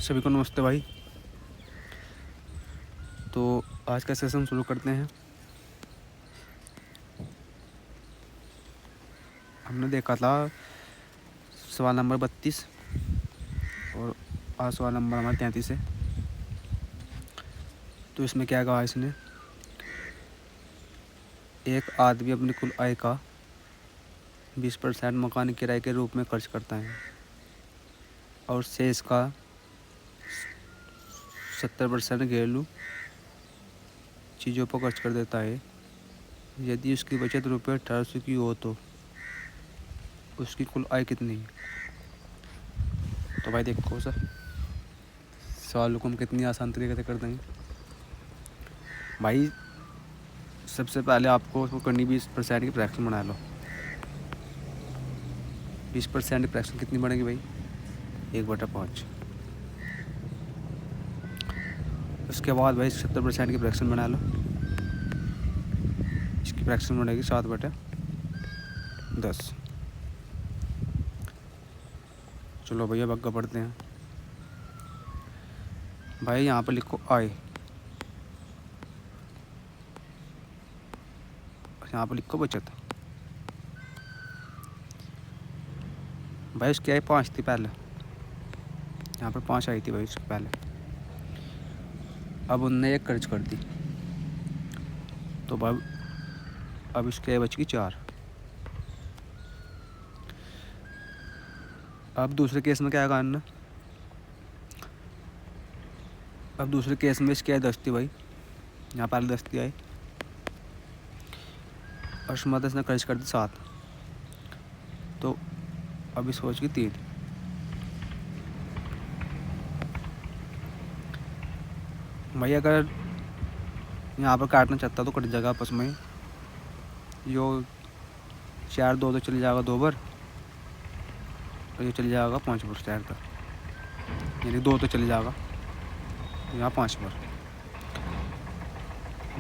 सभी को नमस्ते भाई। तो आज का सेशन शुरू करते हैं। हमने देखा था सवाल नंबर 32 और आज सवाल नंबर हमारा 33 है। तो इसमें क्या कहा इसने, एक आदमी अपनी कुल आय का 20% मकान किराए के रूप में खर्च करता है और शेष का 70% घरेलू चीज़ों पर खर्च कर देता है। यदि उसकी बचत रुपये 1800 की हो तो उसकी कुल आय कितनी है। तो भाई देखो सर, सवाल को हम कितनी आसान तरीके से कर देंगे। भाई सबसे पहले आपको उसको करनी 20% की फ्रैक्शन बना लो। 20% की फ्रैक्शन कितनी बनेगी भाई, 1/5। उसके बाद भाई 70% की फ्रैक्शन बना लो। इसकी फ्रैक्शन बनेगी 7/10। चलो भैया आगे बढ़ते हैं। भाई यहाँ पर लिखो आय, यहाँ पर लिखो बचत। भाई उसकी आय 5 थी पहले, यहाँ पर 5 आई थी भाई उसके पहले। अब उनने एक खर्च कर दी तो भाई अब इसकी आय बच गई 4। अब दूसरे केस में क्या करना, अब दूसरे केस में इसकी आय 10 थी भाई, यहाँ पहले 10 थी आय और उसमें इसने खर्च कर दी 7। तो अब इस सोच की 3। भाई अगर यहाँ पर काटना चाहता तो कट जाएगा आपस में। यो 4 2 तो चले जाएगा 2 बार और ये चले जाएगा 5 बार 4 का, यानी 2 तो चले जाएगा यहाँ 5 बार।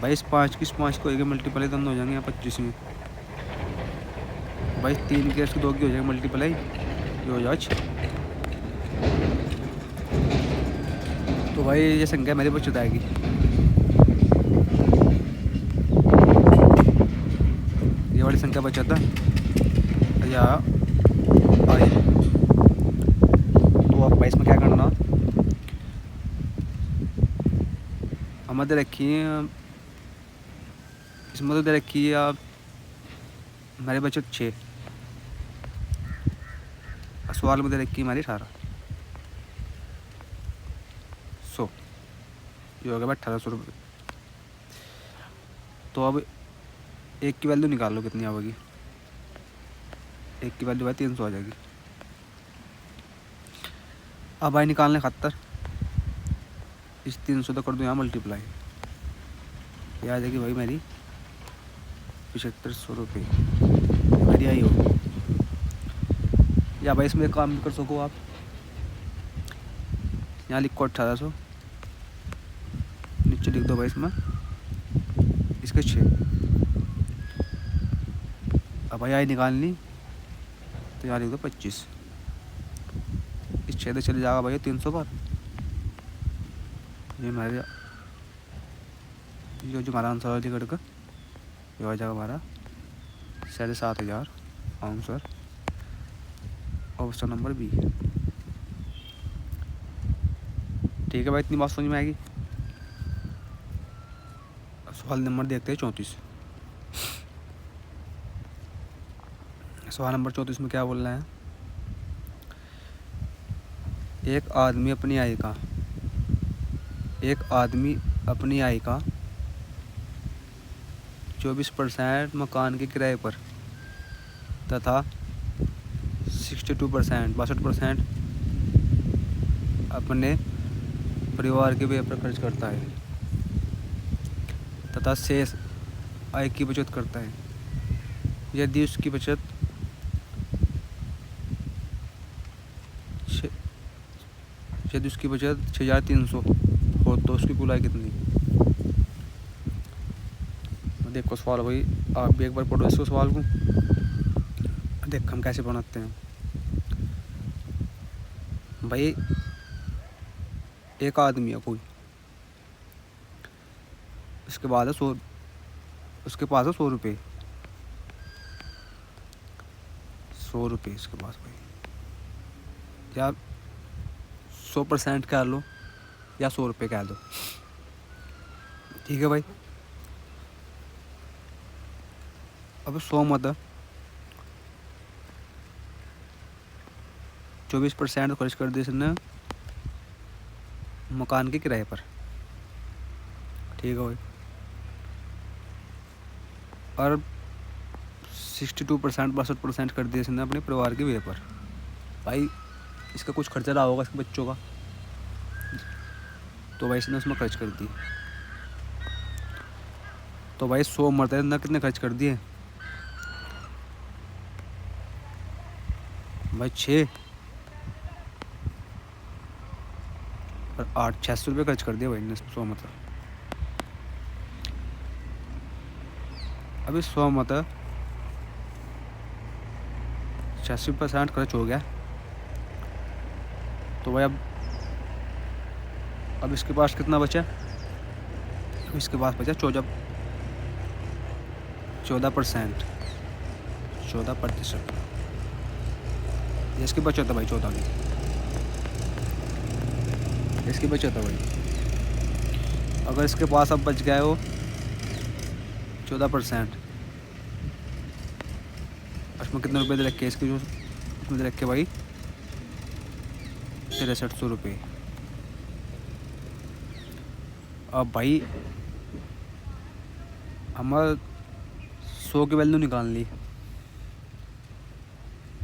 भाई इस 5 की इस 5 को एक मल्टीप्लाई दोनों हो जाएंगे यहाँ 25 में। भाई 3 के इसकी 2 की हो जाएगी मल्टीप्लाई, ये हो जाए 6। तो भाई ये संख्या मेरी बचत आएगी। ये वाली संख्या बचत है या आए। तो अब भाई इसमें क्या करना, हमें दे रखी है इसमें तो दे रखी है आप हमारी बचत 6, सवाल में दे रखी है हमारी 18। ये हो गया भाई 1800 रुपये। तो अब एक की वैल्यू निकाल लो कितनी आएगी। एक की वैल्यू भाई 300 आ जाएगी। अब भाई निकालने खातर इस 300 तो कर दूँ यहाँ मल्टीप्लाई, ये आ जाएगी भाई मेरी 7500 रुपये मेरी आई हो। या भाई इसमें एक काम भी कर सको आप, यहाँ लिखो 1800, नीचे लिख दो भाई इसमें इसके 6। अब भाई आई निकालनी तो यहाँ लिख दो 25। इस 6 से चले जाएगा भाई 300 पर, ये हमारे जो हमारा आंसर है टिकट का ये हो जाएगा हमारा 7500 आंसर, ऑप्शन नंबर बी। ठीक है भाई, इतनी बात समझ में आएगी। सवाल नंबर देखते हैं 34। सवाल नंबर 34 में क्या बोल रहा है, एक आदमी अपनी आय का 24% मकान के किराए पर तथा 62% अपने परिवार के व्यय पर खर्च करता है तथा शेष आय की बचत करता है। यदि उसकी बचत यदि उसकी बचत 6300 हो तो उसकी कुल आय कितनी। देखो सवाल भाई आप भी एक बार पढ़ो इसको सवाल को, देख हम कैसे बनाते हैं। भाई एक आदमी है कोई, इसके बाद है 100, उसके पास है 100 रुपये, 100 रुपये इसके पास भाई। या 100% कह लो या 100 रुपये कह दो, ठीक है भाई। अब 100 मत है, 24% खर्च कर दिया इसने मकान के किराए पर, ठीक है भाई। और 62% 62% कर दिया इसने अपने परिवार के व्यय पर। भाई इसका कुछ खर्चा रहा होगा इसके बच्चों का, तो भाई इसने उसमें खर्च कर दिए। तो भाई 100 मरते ना कितने खर्च कर दिए भाई? 6 और 8, 600 रुपये खर्च कर दिया भाई ने 100 मतलब। अभी 100 मतलब 86% खर्च हो गया। तो भाई अब इसके पास कितना बचा? इसके पास बचा 14%, 14%। ये इसकी बचत है भाई, 14 की इसकी बचत है भाई। अगर इसके पास अब बच गया हो 14%, उसमें कितने रुपए दे रखे इसके, जो उसमें दे रखे भाई 6300 रुपये। अब भाई हमारा 100 की वैल्यू निकाल ली,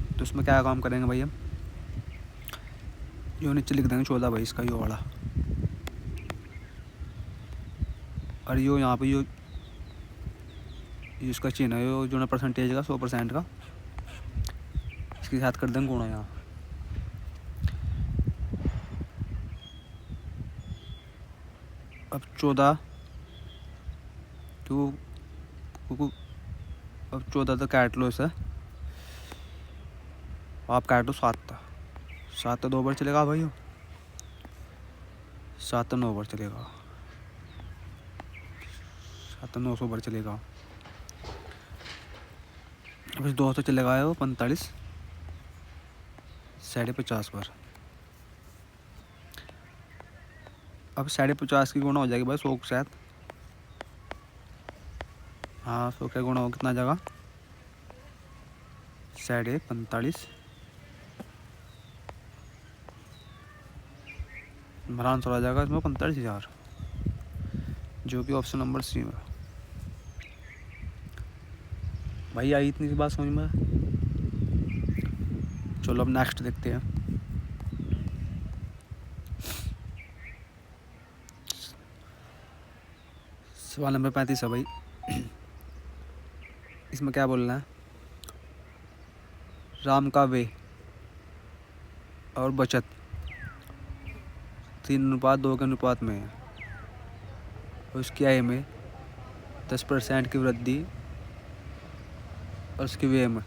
तो उसमें क्या काम करेंगे भाई हम? यो नीचे लिख देंगे 14 भाई इसका, यो वाला। और यो यहाँ पे यो इसका चिन्ह है, यो जो ना परसेंटेज का 100% का, इसके साथ कर देंगे गुणा यहाँ। अब 14 तो अब 14 तो काट लो इसे, आप काट लो 7 था, 7 तो 2 बार चलेगा भाई, 7 तो 9 बार चलेगा, 7 तो 900 बार चलेगा। अब 2 तो चलेगा वो 45, 50.5 बार। अब 50.5 की गुणा हो जाएगी भाई 100 के साथ। हाँ 100 का गुणा हो कितना आ जाएगा? 45.5। हमारा आंसर आ जाएगा इसमें 45,000, जो कि ऑप्शन नंबर सी में। भाई आई इतनी सी बात समझ में? चलो अब नेक्स्ट देखते हैं। सवाल नंबर 35 है भाई। इसमें क्या बोलना है? राम का व्यय और बचत 3:2 के अनुपात में है, और उसकी आय में 10% की वृद्धि, और उसकी व्यय में,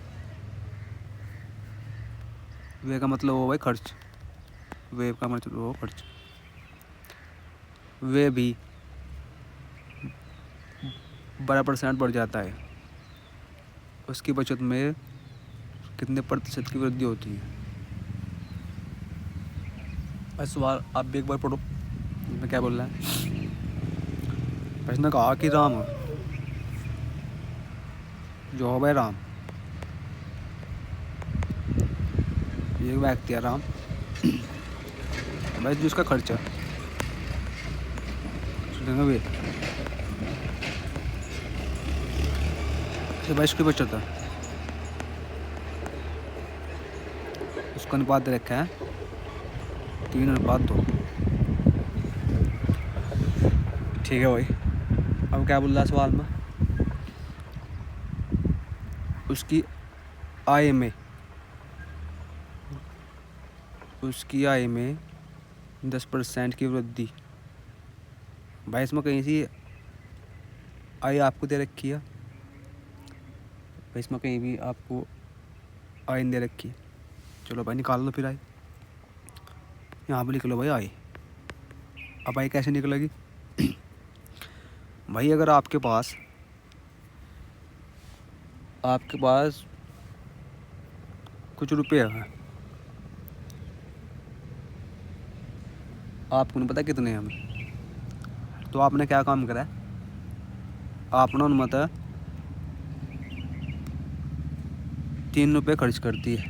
व्यय का मतलब हो भाई खर्च, व्यय का मतलब हो खर्च, व्यय भी 12% बढ़ जाता है, उसकी बचत में कितने प्रतिशत की वृद्धि होती है? बस सवाल आप भी एक बार पढ़ो, इसमें क्या बोल रहा है। प्रश्न कहा कि राम जो हो भाई राम, ये व्यक्ति है राम भाई, जो इसका खर्चा वे भाई इसकी बचत है, उसका अनुपात दे रखा है 3:2। ठीक है भाई। अब क्या बोल रहा है सवाल में? उसकी आय में 10% की वृद्धि। भाई इसमें कहीं सी आय आपको दे रखी है भाई, इसमें कहीं भी आपको आय दे रखी है। चलो भाई निकाल लो फिर आय, यहाँ पे लिख लो भाई आय। अब भाई कैसे निकलेगी? भाई अगर आपके पास कुछ रुपये हैं, आपको नहीं पता कितने हैं हमें, तो आपने क्या काम करा है, आपने उन मत 3 रुपये खर्च करती है।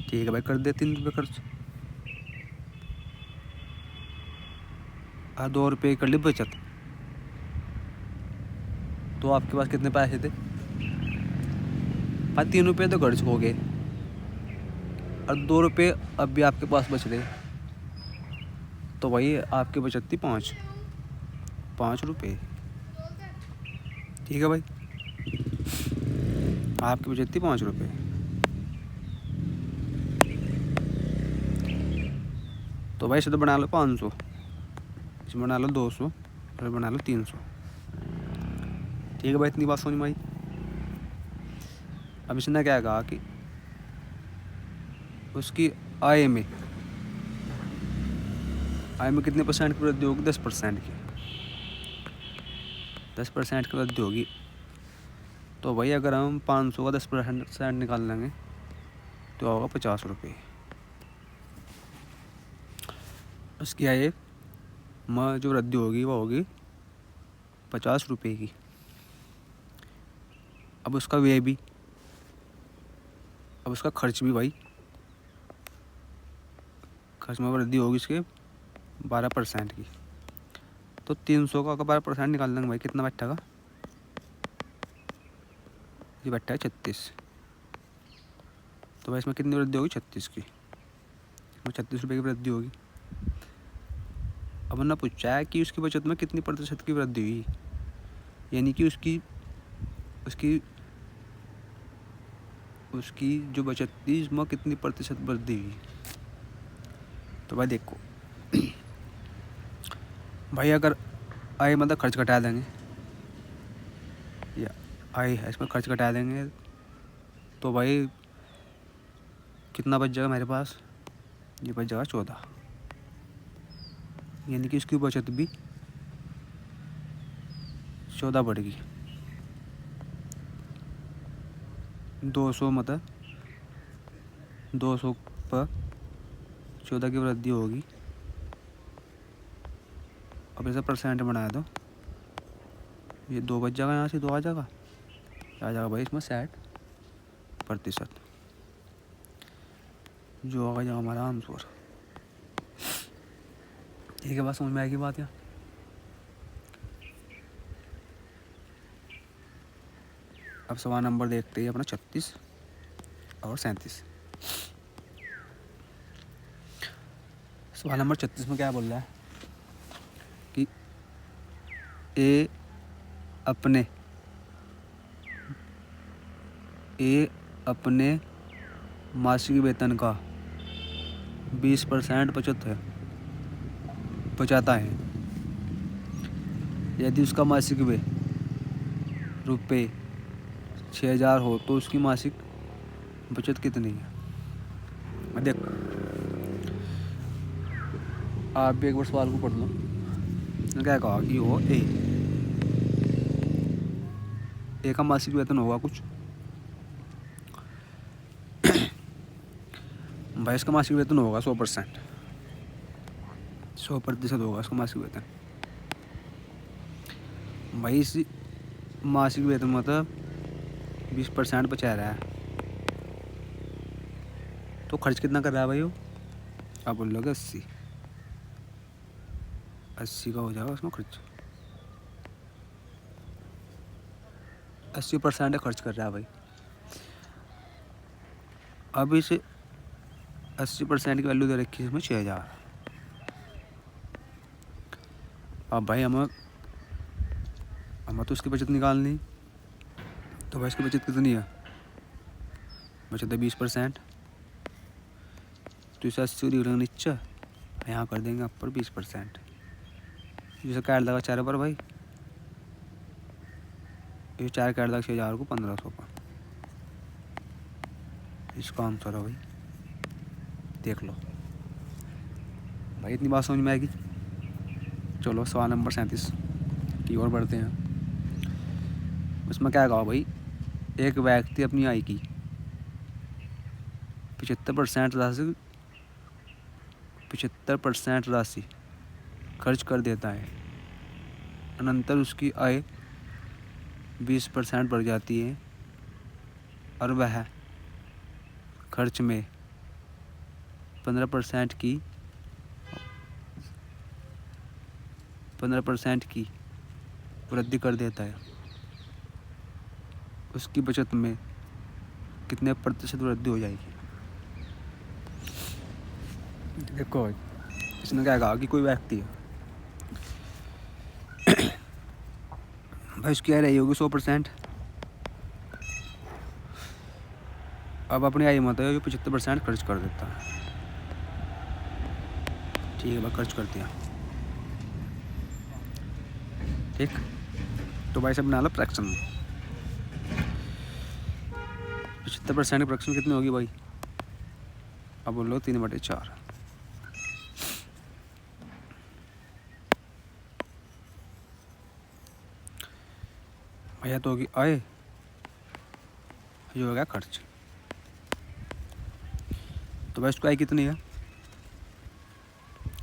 ठीक है भाई, कर दे 3 रुपये खर्च। और 2 रुपये कर ली बचत, तो आपके पास कितने पैसे थे भाई? 3 रुपये तो खर्च हो गए और 2 रुपये अब भी आपके पास बच रहे, तो भाई आपकी बचत थी 5 रुपये। ठीक है भाई, आपकी बचत थी 5 रुपये। तो भाई इसे तो बना लो 500, इसे बना लो 200 और बना लो 300। ठीक है भाई, इतनी बात समझ में आई। अब इसने क्या कहा कि उसकी आय में कितने परसेंट की वृद्धि होगी? 10% की। 10% की वृद्धि होगी, तो भाई अगर हम 500 का 10% निकाल लेंगे तो होगा 50 रुपये। उसकी आय में जो वृद्धि होगी वो होगी 50 रुपये की। अब उसका व्यय भी, अब उसका खर्च भी भाई, खर्च में वृद्धि होगी इसके 12% की। तो 300 का अगर 12% निकाल देंगे भाई, कितना बैठेगा? ये बैठा है 36। तो भाई इसमें कितनी वृद्धि होगी? 36 की। इसमें 36 रुपये की वृद्धि होगी। अब उन्होंने पूछा है कि उसकी बचत में कितनी प्रतिशत की वृद्धि हुई, यानी कि उसकी जो बचत थी उसमें कितनी प्रतिशत वृद्धि हुई। तो भाई देखो भाई, अगर आय मतलब खर्च घटा देंगे, या आय है इसमें खर्च घटा देंगे, तो भाई कितना बच जाएगा मेरे पास? ये बच जाएगा 14, यानी कि उसकी बचत भी 14 बढ़ गई। 200 मतलब 200 पर 14 की वृद्धि होगी। अब ऐसा परसेंट बनाया दो, ये 2 बच जाएगा, यहाँ से 2 आ जाएगा भाई इसमें 60%, जो आ जाएगा हमारा आंसर। ठीक है, बात समझ में आएगी बात? यहाँ अब सवाल नंबर देखते हैं अपना 36 और 37। सवाल नंबर 36 में क्या बोल रहा है कि ए अपने मासिक वेतन का 20% बचाता है। यदि उसका मासिक व्यय रुपये 6000 हो तो उसकी मासिक बचत कितनी है? देखो, आप भी एक बार सवाल को पढ़ लो। क्या कहा कि वो ए का मासिक वेतन होगा कुछ, भाई इसका मासिक वेतन होगा 100%, 100% होगा इसका मासिक वेतन। भाई इस मासिक वेतन मतलब 20% बचा रहा है, तो खर्च कितना कर रहा है भाई वो? आप बोल लोगे 80 का हो जाएगा उसमें खर्च। 80% खर्च कर रहा है भाई। अब इस 80% की वैल्यू दे रखी है इसमें 6000। अब भाई हमें तो उसकी बचत निकालनी, तो भाई इसकी बचत कितनी है? बचत है 20%, तो इसे 80 लिख लेंगे नीचे, यहाँ कर देंगे ऊपर 20%, जैसे काट देगा 4 पर भाई, ये 4 काट देगा 6000 को 1500 पर। इसका आंसर है भाई, देख लो। भाई इतनी बात समझ में आएगी। चलो सवाल नंबर 37 की ओर बढ़ते हैं। इसमें क्या कहा भाई, एक व्यक्ति अपनी आय की 75% राशि खर्च कर देता है, अनंतर उसकी आय 20% बढ़ जाती है और वह खर्च में 15% की वृद्धि कर देता है। उसकी बचत में कितने प्रतिशत वृद्धि हो जाएगी? देखो इसने क्या कहा कि कोई व्यक्ति है भाई, उसकी आय रही होगी 100%। अब अपनी आय मत है जो 75% खर्च कर देता है। ठीक है भाई, खर्च कर दिया। ठीक, तो भाई सब बना लो फ्रैक्शन। 75% की फ्रैक्शन कितनी होगी भाई? अब बोलो 3/4। भैया तो होगी आय, ये हो गया खर्च। तो भाई इसको आय कितनी है?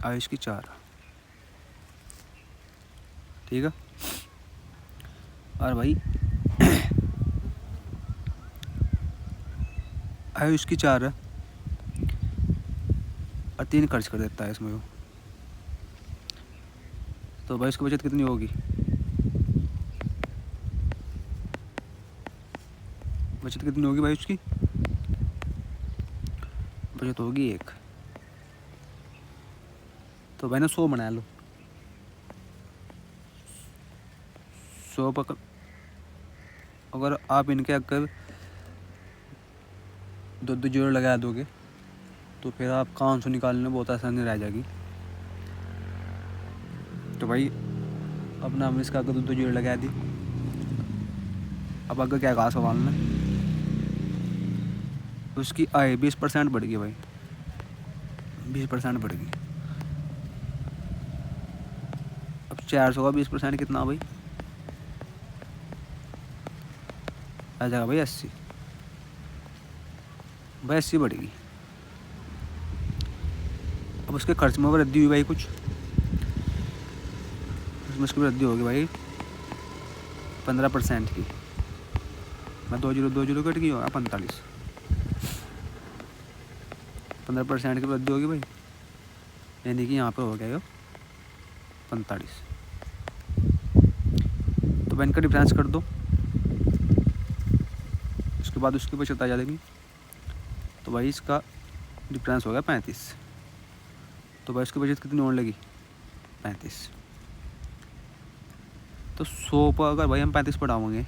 आय इसकी 4। ठीक है, और भाई आय इसकी 4 है और 3 खर्च कर देता है इसमें वो। तो भाई इसकी बचत कितनी होगी? बचत कितनी होगी भाई उसकी? बचत होगी 1। तो भाई ना 100 बना लो। 100 पर अगर आप इनके अगर 2 जीरो लगा दोगे तो फिर आपका आंसर निकालने में बहुत आसानी रह जाएगी। तो भाई अपना हमने इसका अगर 2 जीरो लगा दी। अब अगर क्या कहा सवाल में, उसकी आय 20% बढ़ गई भाई, 20% बढ़ गई। अब 400 का 20% कितना भाई? आ जाएगा भाई 80। भाई 80 बढ़ेगी। अब उसके खर्च में वृद्धि हुई भाई कुछ, उसमें उसकी वृद्धि होगी भाई 15% की। मैं 2 जीरो कट गई होगा 45। 15% की वृद्धि होगी भाई, यानी कि यहाँ पे हो गया ये 45। तो भाई इनका डिफरेंस कर दो, उसके बाद उसकी बचत आ जाएगी। तो भाई इसका डिफरेंस हो गया 35। तो भाई उसकी बचत कितनी होने लगी? 35। तो 100 पर अगर भाई हम 35 बढ़ाओगे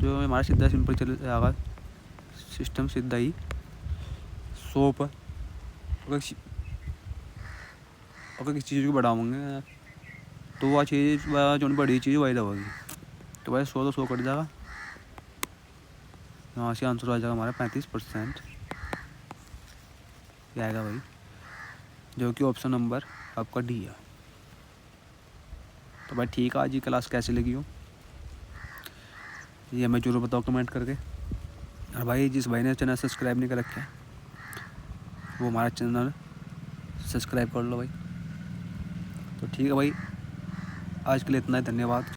जो हमारा सीधा सिंपल चल जाएगा सिस्टम, सीधा ही 100 पर अगर किसी चीज़ को बढ़ाओगे तो वह चीज़ जो बड़ी चीज़ वही रहेगी। तो भाई 100 तो 100 कट जाएगा, यहाँ से आंसर आ जाएगा हमारा 35%। ये आएगा भाई, जो कि ऑप्शन नंबर आपका डी है। तो भाई ठीक है, आज की क्लास कैसी लगी हो ये हमें जरूर बताओ कमेंट करके। और भाई जिस भाई ने चैनल सब्सक्राइब नहीं कर रखा है वो हमारा चैनल सब्सक्राइब कर लो भाई। तो ठीक है भाई, आज के लिए इतना ही, धन्यवाद।